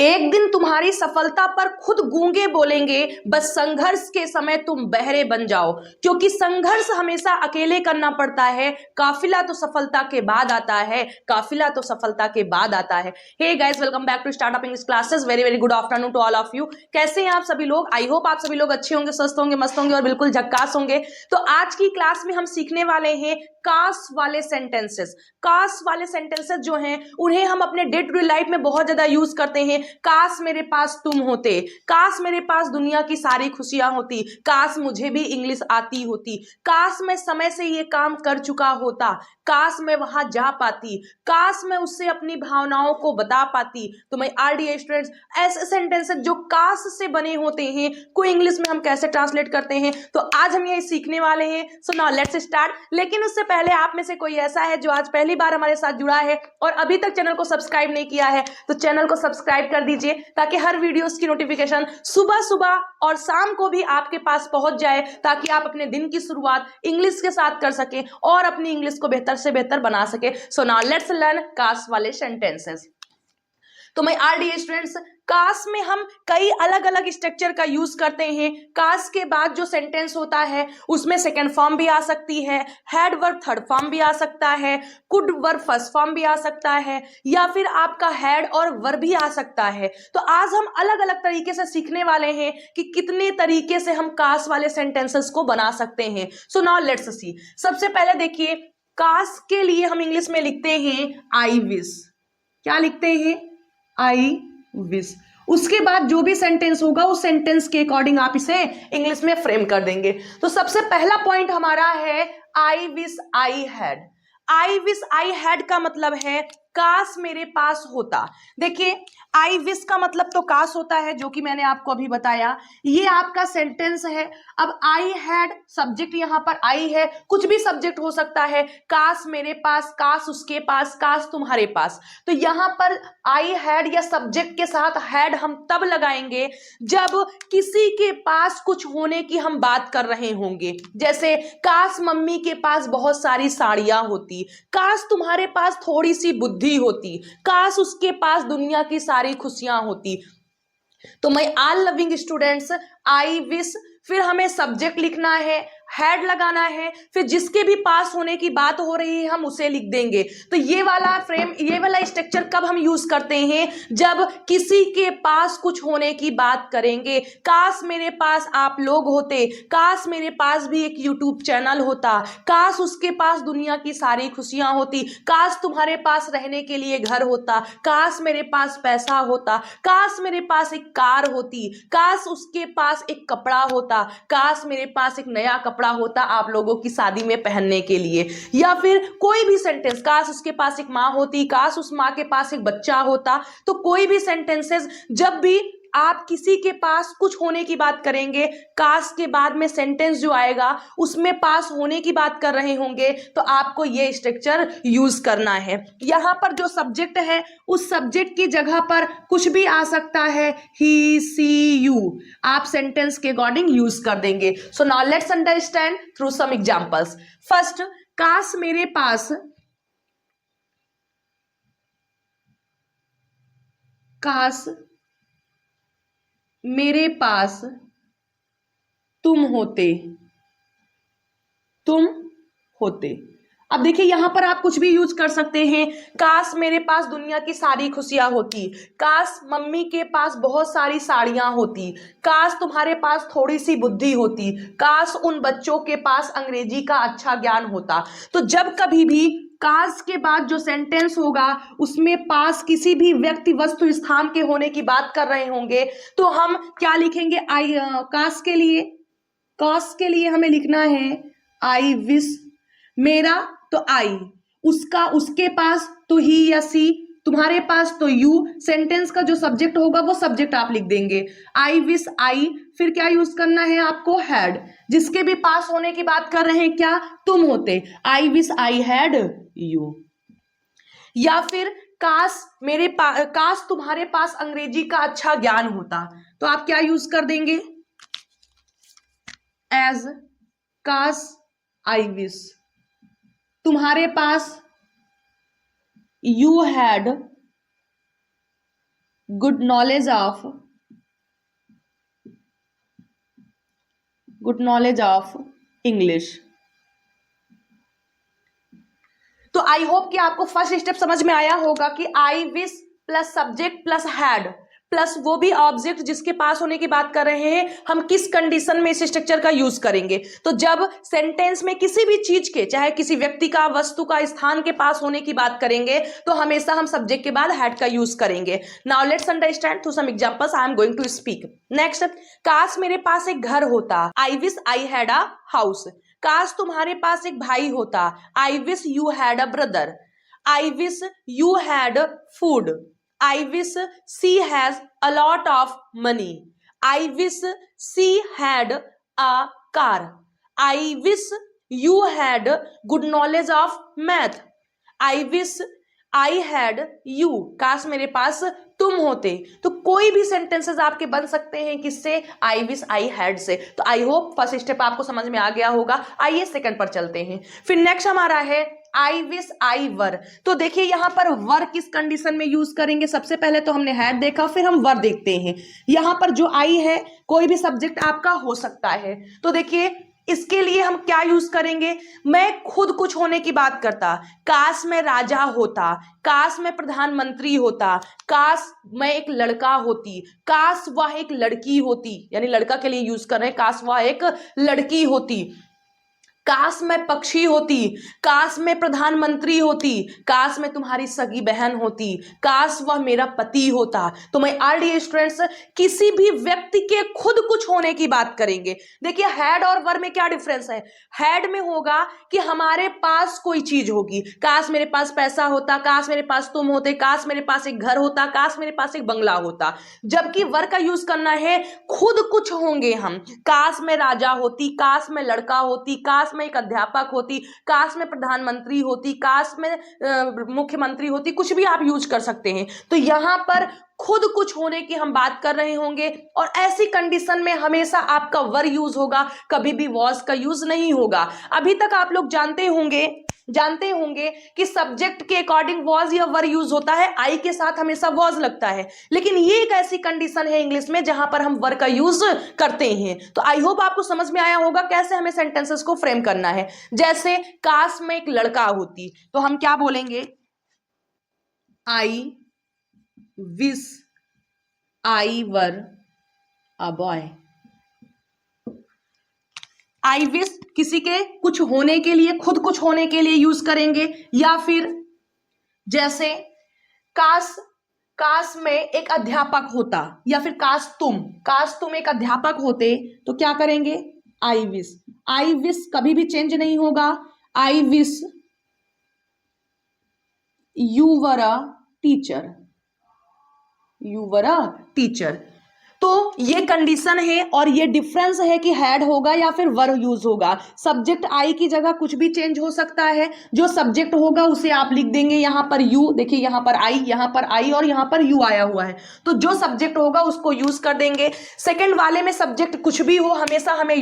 एक दिन तुम्हारी सफलता पर खुद गूंगे बोलेंगे, बस संघर्ष के समय तुम बहरे बन जाओ, क्योंकि संघर्ष हमेशा अकेले करना पड़ता है। काफिला तो सफलता के बाद आता है, काफिला तो सफलता के बाद आता है। Hey guys, welcome back to startup English classes. Very very good afternoon to all of you. कैसे हैं आप सभी लोग? आई होप आप सभी लोग अच्छे होंगे, स्वस्थ होंगे, मस्त होंगे और बिल्कुल झक्कास होंगे। तो आज की क्लास में हम सीखने वाले हैं काश वाले सेंटेंसेस। काश वाले सेंटेंसेस जो हैं उन्हें हम अपने डे टू डे लाइफ में बहुत ज्यादा यूज करते हैं। काश मेरे पास तुम होते, काश मेरे पास दुनिया की सारी खुशियां होती, काश मुझे भी इंग्लिश आती होती, काश मैं समय से ये काम कर चुका होता, काश मैं वहां जा पाती, काश मैं उससे अपनी भावनाओं को बता पाती। तो मैं आरडीए स्टूडेंट्स, ऐसे सेंटेंसेस जो काश से बने होते हैं को इंग्लिश में हम कैसे ट्रांसलेट करते हैं, तो आज हम यही सीखने वाले हैं। सो नाउ लेट्स स्टार्ट। लेकिन उससे पहले आप में से कोई ऐसा है जो आज पहली बार हमारे साथ जुड़ा है और अभी तक चैनल को सब्सक्राइब नहीं किया है, तो चैनल को सब्सक्राइब कर दीजिए ताकि हर वीडियोस की नोटिफिकेशन सुबह सुबह और शाम को भी आपके पास पहुंच जाए, ताकि आप अपने दिन की शुरुआत इंग्लिश के साथ कर सके और अपनी इंग्लिश को बेहतर से बेहतर बना सके। सो नाउ लेट्स लर्न काश वाले सेंटेंसेस। तो मैं आरडीए स्टूडेंट्स, काश में हम कई अलग अलग स्ट्रक्चर का यूज करते हैं। काश के बाद जो सेंटेंस होता है उसमें सेकंड फॉर्म भी आ सकती है, हैड वर्ब थर्ड फॉर्म भी आ सकता है, कुड वर्ब फर्स्ट फॉर्म भी आ सकता है, या फिर आपका हैड और वर्ब भी आ सकता है। तो आज हम अलग अलग तरीके से सीखने वाले हैं कि कितने तरीके से हम काश वाले सेंटेंसेस को बना सकते हैं। सो नाउ लेट्स सी। सबसे पहले देखिए, काश के लिए हम इंग्लिश में लिखते हैं आई विश। क्या लिखते हैं? I wish. उसके बाद जो भी सेंटेंस होगा उस सेंटेंस के अकॉर्डिंग आप इसे इंग्लिश में फ्रेम कर देंगे। तो सबसे पहला पॉइंट हमारा है आई wish I had. I wish I had का मतलब है काश मेरे पास होता। देखिए, आई विश का मतलब तो काश होता है, जो कि मैंने आपको अभी बताया। ये आपका सेंटेंस है। अब आई हैड, सब्जेक्ट यहां पर आई है, कुछ भी सब्जेक्ट हो सकता है। काश मेरे पास, काश उसके पास, काश तुम्हारे पास। तो यहां पर आई हैड या सब्जेक्ट के साथ हैड हम तब लगाएंगे जब किसी के पास कुछ होने की हम बात कर रहे होंगे। जैसे काश मम्मी के पास बहुत सारी साड़ियां होती, काश तुम्हारे पास थोड़ी सी बुद्धि होती, काश उसके पास दुनिया की सारी खुशियां होती। तो मैं all loving students, I wish, फिर हमें सब्जेक्ट लिखना है, हैड लगाना है, फिर जिसके भी पास होने की बात हो रही है हम उसे लिख देंगे। तो ये वाला फ्रेम, ये वाला स्ट्रक्चर कब हम यूज करते हैं? जब किसी के पास कुछ होने की बात करेंगे। काश मेरे पास आप लोग होते, काश मेरे पास भी एक यूट्यूब चैनल होता, काश उसके पास दुनिया की सारी खुशियां होती, काश तुम्हारे पास रहने के लिए घर होता, काश मेरे पास पैसा होता, काश मेरे पास एक कार होती, काश उसके पास एक कपड़ा होता, काश मेरे पास एक नया कपड़ा होता आप लोगों की शादी में पहनने के लिए। या फिर कोई भी सेंटेंस, काश उसके पास एक माँ होती, काश उस माँ के पास एक बच्चा होता। तो कोई भी सेंटेंसेस जब भी आप किसी के पास कुछ होने की बात करेंगे, काश के बाद में सेंटेंस जो आएगा उसमें पास होने की बात कर रहे होंगे, तो आपको ये स्ट्रक्चर यूज करना है। यहां पर जो सब्जेक्ट है उस सब्जेक्ट की जगह पर कुछ भी आ सकता है, ही सी यू, आप सेंटेंस के अकॉर्डिंग यूज कर देंगे। So now let's understand through some examples. First, काश मेरे पास, काश मेरे पास तुम होते, तुम होते। अब देखिए, यहां पर आप कुछ भी यूज कर सकते हैं। काश मेरे पास दुनिया की सारी खुशियां होती, काश मम्मी के पास बहुत सारी साड़ियां होती, काश तुम्हारे पास थोड़ी सी बुद्धि होती, काश उन बच्चों के पास अंग्रेजी का अच्छा ज्ञान होता। तो जब कभी भी काश के बाद जो सेंटेंस होगा उसमें पास किसी भी व्यक्ति वस्तु स्थान के होने की बात कर रहे होंगे, तो हम क्या लिखेंगे? आई, काश के लिए, काश के लिए हमें लिखना है आई विश। मेरा तो आई, उसका, उसके पास तो ही या सी, तुम्हारे पास तो यू। सेंटेंस का जो सब्जेक्ट होगा वो सब्जेक्ट आप लिख देंगे, आई विश आई। फिर क्या यूज करना है आपको? हैड। जिसके भी पास होने की बात कर रहे हैं, क्या? तुम होते, आई विश आई हैड यू। या फिर काश मेरे पास, काश तुम्हारे पास अंग्रेजी का अच्छा ज्ञान होता, तो आप क्या यूज कर देंगे? एज, काश आई विश तुम्हारे पास, you had good knowledge of English. तो आई होप कि आपको फर्स्ट स्टेप समझ में आया होगा कि आई wish plus subject plus had plus वो भी ऑब्जेक्ट जिसके पास होने की बात कर रहे हैं, हम किस कंडीशन में इस स्ट्रक्चर का यूज करेंगे। तो जब सेंटेंस में किसी भी चीज के, चाहे किसी व्यक्ति का, वस्तु का, स्थान के पास होने की बात करेंगे, तो हमेशा हम सब्जेक्ट के बाद हैड का यूज करेंगे। Now let's understand through some examples I am going to speak. Next, काश मेरे पास एक घर होता, I wish I had a house. काश तुम्हारे पास एक भाई होता, I wish you had a brother. I wish you had food. I wish she has a lot of money. I wish she had a car. I wish you had good knowledge of math. I wish I had you, काश मेरे पास तुम होते। तो कोई भी sentences आपके बन सकते हैं किससे, आई विश आई हैड से। तो आई होप फर्स्ट स्टेप आपको समझ में आ गया होगा। आइए सेकंड पर चलते हैं। फिर नेक्स्ट हमारा है आई विश आई वर। तो देखिए यहां पर वर किस कंडीशन में यूज करेंगे। सबसे पहले तो हमने हैड देखा, फिर हम वर देखते हैं। यहां पर जो आई है कोई भी सब्जेक्ट आपका हो सकता है। तो देखिए इसके लिए हम क्या यूज करेंगे, मैं खुद कुछ होने की बात करता, काश मैं राजा होता, काश मैं प्रधानमंत्री होता, काश मैं एक लड़का होती, काश वह एक लड़की होती, यानी लड़का के लिए यूज कर रहे हैं, काश वह एक लड़की होती, काश मैं पक्षी होती, काश मैं प्रधानमंत्री होती, काश मैं तुम्हारी सगी बहन होती, काश वह मेरा पति होता। तो मैं आर स्टूडेंट्स किसी भी व्यक्ति के खुद कुछ होने की बात करेंगे। देखिए हैड और वर में क्या डिफरेंस है। हैड में होगा कि हमारे पास कोई चीज होगी, काश मेरे पास पैसा होता, काश मेरे पास तुम होते, काश मेरे पास एक घर होता, काश मेरे पास एक बंगला होता। जबकि वर का यूज करना है खुद कुछ होंगे हम, काश मैं राजा होती, काश मैं लड़का होती, काश मैं एक अध्यापक होती, काश मैं प्रधानमंत्री होती, काश मैं मुख्यमंत्री होती, कुछ भी आप यूज कर सकते हैं। तो यहां पर खुद कुछ होने की हम बात कर रहे होंगे और ऐसी कंडीशन में हमेशा आपका वर यूज होगा, कभी भी वॉज का यूज नहीं होगा। अभी तक आप लोग जानते होंगे कि सब्जेक्ट के अकॉर्डिंग वॉज या वर यूज होता है, आई के साथ हमेशा वॉज लगता है। लेकिन ये एक ऐसी कंडीशन है इंग्लिश में जहां पर हम वर का यूज करते हैं। तो आई होप आपको समझ में आया होगा कैसे हमें सेंटेंसेस को फ्रेम करना है। जैसे काश में एक लड़का होती, तो हम क्या बोलेंगे, आई wish I were a boy. I wish किसी के कुछ होने के लिए, खुद कुछ होने के लिए यूज करेंगे। या फिर जैसे काश काश में एक अध्यापक होता, या फिर काश तुम एक अध्यापक होते, तो क्या करेंगे, आई विश। आई विश कभी भी चेंज नहीं होगा, आई wish you were a teacher, you were a teacher. तो ये कंडीशन है और ये डिफरेंस है कि हैड होगा या फिर वर यूज होगा। सब्जेक्ट आई की जगह कुछ भी चेंज हो सकता है, जो सब्जेक्ट होगा उसे आप लिख देंगे यहां पर यू। देखिए यहां पर आई और यहां पर यू आया हुआ है, तो जो सब्जेक्ट होगा उसको यूज कर देंगे। सेकंड वाले में सब्जेक्ट कुछ भी हो, हमेशा हमें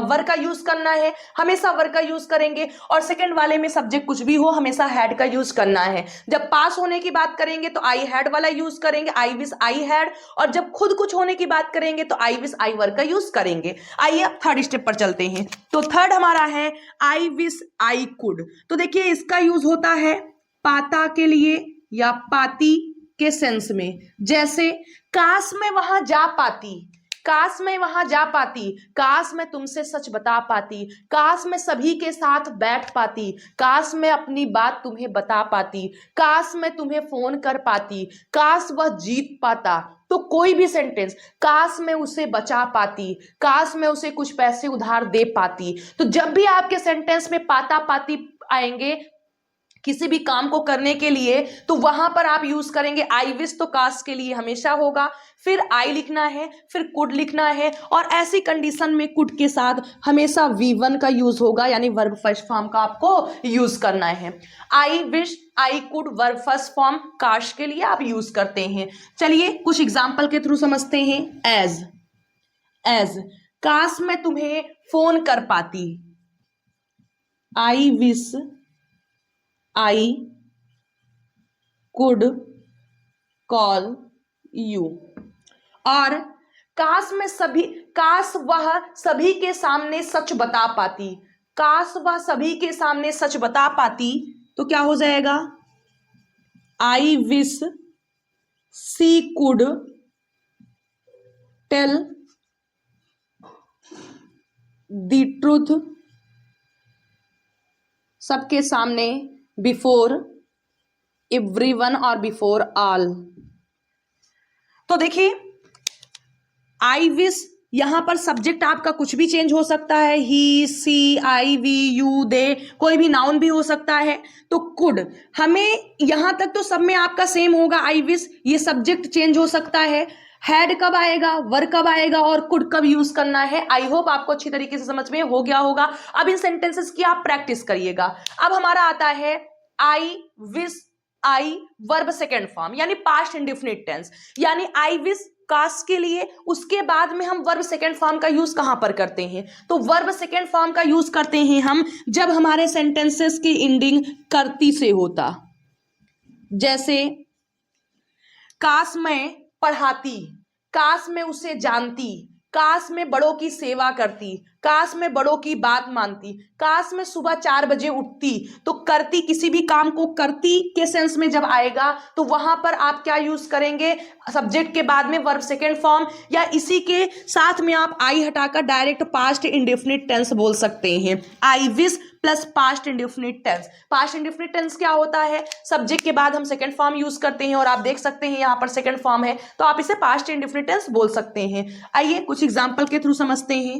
वर का यूज करना है, हमेशा वर का यूज करेंगे। और सेकंड वाले में सब्जेक्ट कुछ भी हो, हमेशा हैड का यूज करना है। जब पास होने की बात करेंगे तो आई हैड वाला यूज करेंगे, आई विश आई हैड। और जब खुद कुछ होने की बात करेंगे तो आई विश आई वर का यूज करेंगे। आइए अब थर्ड स्टेप पर चलते हैं। तो थर्ड हमारा है आई विश आई कुड। तो देखिए इसका यूज होता है पाता के लिए या पाती के सेंस में। जैसे काश मैं वहां जा पाती, काश मैं वहां जा पाती, काश मैं तुमसे सच बता पाती, काश मैं सभी के साथ बैठ पाती, काश मैं अपनी बात तुम्हें बता पाती, काश मैं तुम्हें फोन कर पाती, काश वह जीत पाता। तो कोई भी सेंटेंस, काश मैं उसे बचा पाती, काश मैं उसे कुछ पैसे उधार दे पाती। तो जब भी आपके सेंटेंस में पाता पाती आएंगे किसी भी काम को करने के लिए, तो वहां पर आप यूज करेंगे आई विश। तो काश के लिए हमेशा होगा, फिर आई लिखना है, फिर कुड लिखना है। और ऐसी कंडीशन में कुड के साथ हमेशा V1 का यूज होगा, यानी वर्ब फर्स्ट फॉर्म का आपको यूज करना है। आई wish I could verb first form काश के लिए आप यूज करते हैं। चलिए कुछ एग्जाम्पल के थ्रू समझते हैं। एज काश मैं तुम्हें फोन कर पाती, आई wish I could call you. और काश वह सभी के सामने सच बता पाती, काश वह सभी के सामने सच बता पाती, तो क्या हो जाएगा? I wish she could tell the truth सबके सामने, बिफोर एवरीवन और बिफोर ऑल। तो देखिए, आई विश, यहां पर सब्जेक्ट आपका कुछ भी चेंज हो सकता है, he, C, I, we, you, दे, कोई भी नाउन भी हो सकता है। तो कुड, हमें यहां तक तो सब में आपका सेम होगा, आई विश, ये सब्जेक्ट चेंज हो सकता है। हैड कब आएगा, वर कब आएगा और कुड कब यूज करना है। आई होप आपको अच्छी तरीके से समझ में हो गया होगा। अब इन सेंटेंसेस की आप प्रैक्टिस करिएगा। अब हमारा आता है आई विश, आई वर्ब सेकेंड फॉर्म यानी पास्ट इंडेफिनिट टेंस, यानी आई विश कास्ट के लिए, उसके बाद में हम वर्ब सेकेंड फॉर्म का यूज कहां पर करते हैं? तो वर्ब सेकेंड फॉर्म का यूज करते हैं हम जब हमारे सेंटेंसेस की एंडिंग करती से होता। जैसे काश मैं पढ़ाती, काश मैं उसे जानती, काश मैं बड़ों की सेवा करती, काश मैं बड़ों की बात मानती, काश मैं सुबह 4 बजे उठती। तो करती, किसी भी काम को करती के सेंस में जब आएगा तो वहां पर आप क्या यूज करेंगे? सब्जेक्ट के बाद में वर्ब सेकेंड फॉर्म, या इसी के साथ में आप आई हटाकर डायरेक्ट पास्ट इंडेफिनिट टेंस बोल सकते हैं। I wish plus past indefinite tense. Past indefinite tense क्या होता है? सब्जेक्ट के बाद हम सेकेंड फॉर्म यूज करते हैं, और आप देख सकते हैं यहां पर सेकेंड फॉर्म है, तो आप इसे पास्ट इंडेफिनिट टेंस बोल सकते हैं। आइए कुछ एग्जांपल के थ्रू समझते हैं।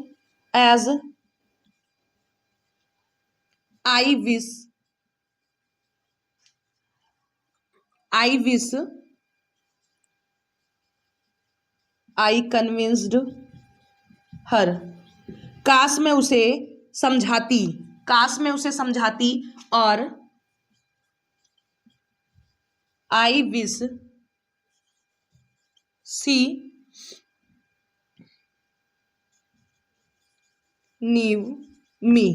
As I wish, I wish I convinced her, काश मैं उसे समझाती, काश मैं उसे समझाती। और I wish she knew me,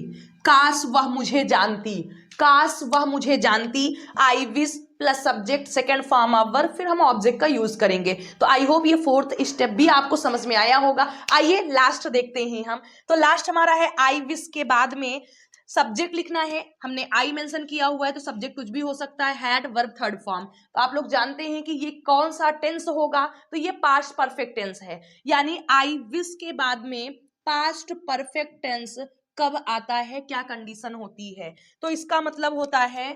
काश वह मुझे जानती, काश वह मुझे जानती। I wish plus subject second form of verb, फिर हम ऑब्जेक्ट का यूज करेंगे। तो आई होप ये फोर्थ स्टेप भी आपको समझ में आया होगा। आइए लास्ट देखते हैं हम। तो लास्ट हमारा है आई विश के बाद में सब्जेक्ट लिखना है। हमने आई मेंशन किया हुआ है तो सब्जेक्ट कुछ भी हो सकता है, हैड वर्ब थर्ड फॉर्म। तो आप लोग जानते हैं कि ये कौन सा टेंस होगा, तो ये पास्ट परफेक्ट टेंस है। यानी आई विश के बाद में पास्ट परफेक्ट टेंस कब आता है, क्या कंडीशन होती है? तो इसका मतलब होता है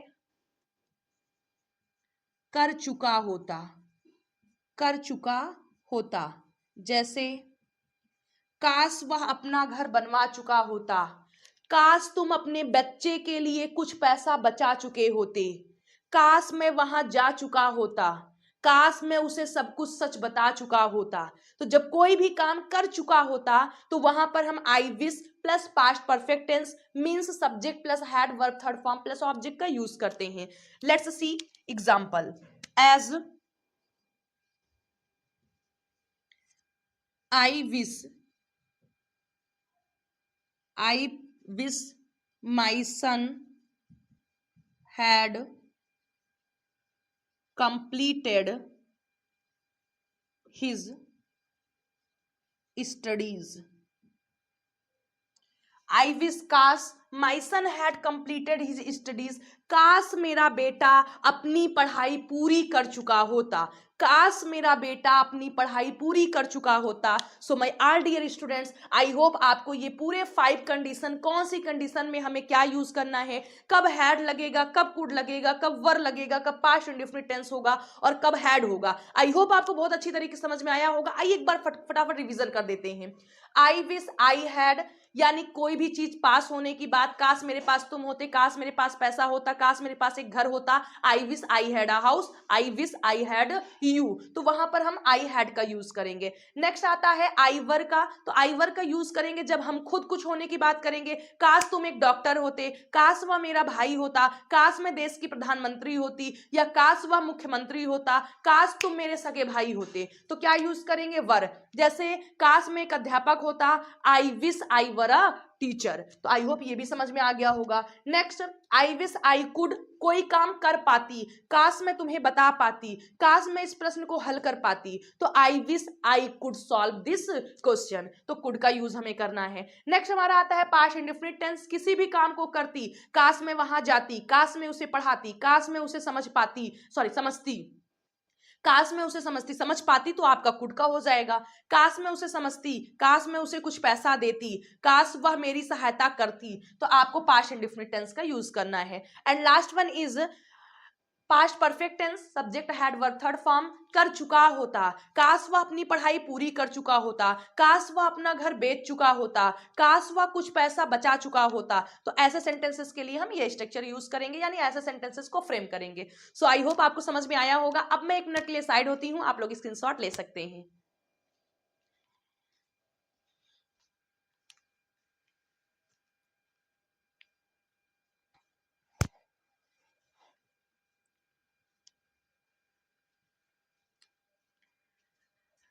कर चुका होता, कर चुका होता। जैसे काश वह अपना घर बनवा चुका होता, काश तुम अपने बच्चे के लिए कुछ पैसा बचा चुके होते, काश मैं वहां जा चुका होता, काश मैं उसे सब कुछ सच बता चुका होता। तो जब कोई भी काम कर चुका होता तो वहां पर हम I wish plus past perfect tense means subject plus had verb third form plus object का यूज करते हैं। Let's see example. As I wish my son had completed his studies. I wish काश my son had completed his studies, काश मेरा बेटा अपनी पढ़ाई पूरी कर चुका होता, काश मेरा बेटा अपनी पढ़ाई पूरी कर चुका होता। So my all dear students, I hope आपको ये पूरे 5 कंडीशन, कौन सी कंडीशन में हमें क्या यूज करना है, कब हैड लगेगा, कब कुड लगेगा, कब वर लगेगा, कब पास्ट इंडेफिनिट टेंस होगा और कब हैड होगा। आई होप आपको बहुत अच्छी तरीके से समझ में आया होगा। आइए एक बार फटाफट रिवीजन कर देते हैं। आई विश, आई हैड यानी कोई भी चीज पास होने की बात, काश मेरे पास तुम होते, काश मेरे पास पैसा होता, काश मेरे पास एक घर होता। I wish I had a house, I wish I had you, तो वहां पर हम आई हैड का यूज करेंगे। नेक्स्ट आता है आई वर का, तो आई वर का यूज करेंगे जब हम खुद कुछ होने की बात करेंगे। काश तुम एक डॉक्टर होते, काश वह मेरा भाई होता, काश मैं देश की प्रधानमंत्री होती, या काश वह मुख्यमंत्री होता, काश तुम मेरे सगे भाई होते। तो क्या यूज करेंगे? वर। जैसे काश मैं एक अध्यापक होता, I wish I were a teacher. तो आई होप ये भी समझ में आ गया होगा। Next, I wish I could, कोई काम कर पाती, काश मैं तुम्हें बता पाती, काश मैं इस प्रश्न को हल कर पाती। तो आई wish I could solve this question, तो कुड का यूज हमें करना है। नेक्स्ट हमारा आता है पास्ट इंडेफिनिट टेंस, किसी भी काम को करती, काश मैं वहां जाती, काश मैं उसे पढ़ाती, काश मैं उसे समझ पाती, सॉरी समझती, काश मैं उसे समझती, समझ पाती तो आपका कुड का हो जाएगा। काश मैं उसे समझती, काश मैं उसे कुछ पैसा देती, काश वह मेरी सहायता करती, तो आपको पास्ट इंडेफिनिट टेंस का यूज करना है। And last one is past perfect tense, subject had verb third form, कर चुका होता, काश वह अपनी पढ़ाई पूरी कर चुका होता, काश वह अपना घर बेच चुका होता, काश वह कुछ पैसा बचा चुका होता। तो ऐसे सेंटेंसेस के लिए हम ये स्ट्रक्चर यूज करेंगे, यानी ऐसे सेंटेंसेस को फ्रेम करेंगे। सो आई होप आपको समझ में आया होगा। अब मैं 1 मिनट के लिए साइड होती हूं, आप लोग स्क्रीनशॉट ले सकते हैं।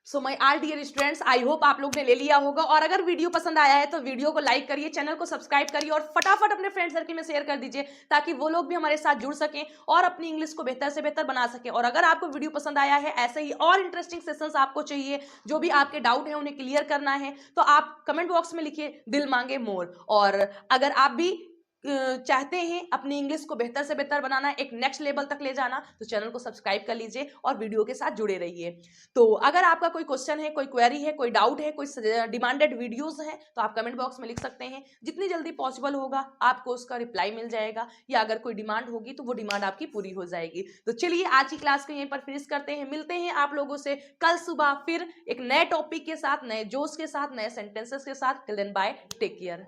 So my all dear students, I hope आप लोग ने ले लिया होगा। और अगर वीडियो पसंद आया है तो वीडियो को लाइक करिए, चैनल को सब्सक्राइब करिए और फटाफट अपने फ्रेंड सर्कल में शेयर कर दीजिए, ताकि वो लोग भी हमारे साथ जुड़ सकें और अपनी इंग्लिश को बेहतर से बेहतर बना सकें। और अगर आपको वीडियो पसंद आया है, ऐसे ही और इंटरेस्टिंग सेशंस आपको चाहिए, जो भी आपके डाउट है उन्हें क्लियर करना है, तो आप कमेंट बॉक्स में लिखिए दिल मांगे मोर। और अगर आप भी चाहते हैं अपनी इंग्लिश को बेहतर से बेहतर बनाना, एक नेक्स्ट लेवल तक ले जाना, तो चैनल को सब्सक्राइब कर लीजिए और वीडियो के साथ जुड़े रहिए। तो अगर आपका कोई क्वेश्चन है, कोई क्वेरी है, कोई डाउट है, कोई डिमांडेड वीडियोस हैं, तो आप कमेंट बॉक्स में लिख सकते हैं। जितनी जल्दी पॉसिबल होगा आपको उसका रिप्लाई मिल जाएगा, या अगर कोई डिमांड होगी तो वो डिमांड आपकी पूरी हो जाएगी। तो चलिए आज की क्लास को यहीं पर फिनिश करते हैं। मिलते हैं आप लोगों से कल सुबह फिर एक नए टॉपिक के साथ, नए जोश के साथ, नए सेंटेंसेस के साथ। Till then bye, take care.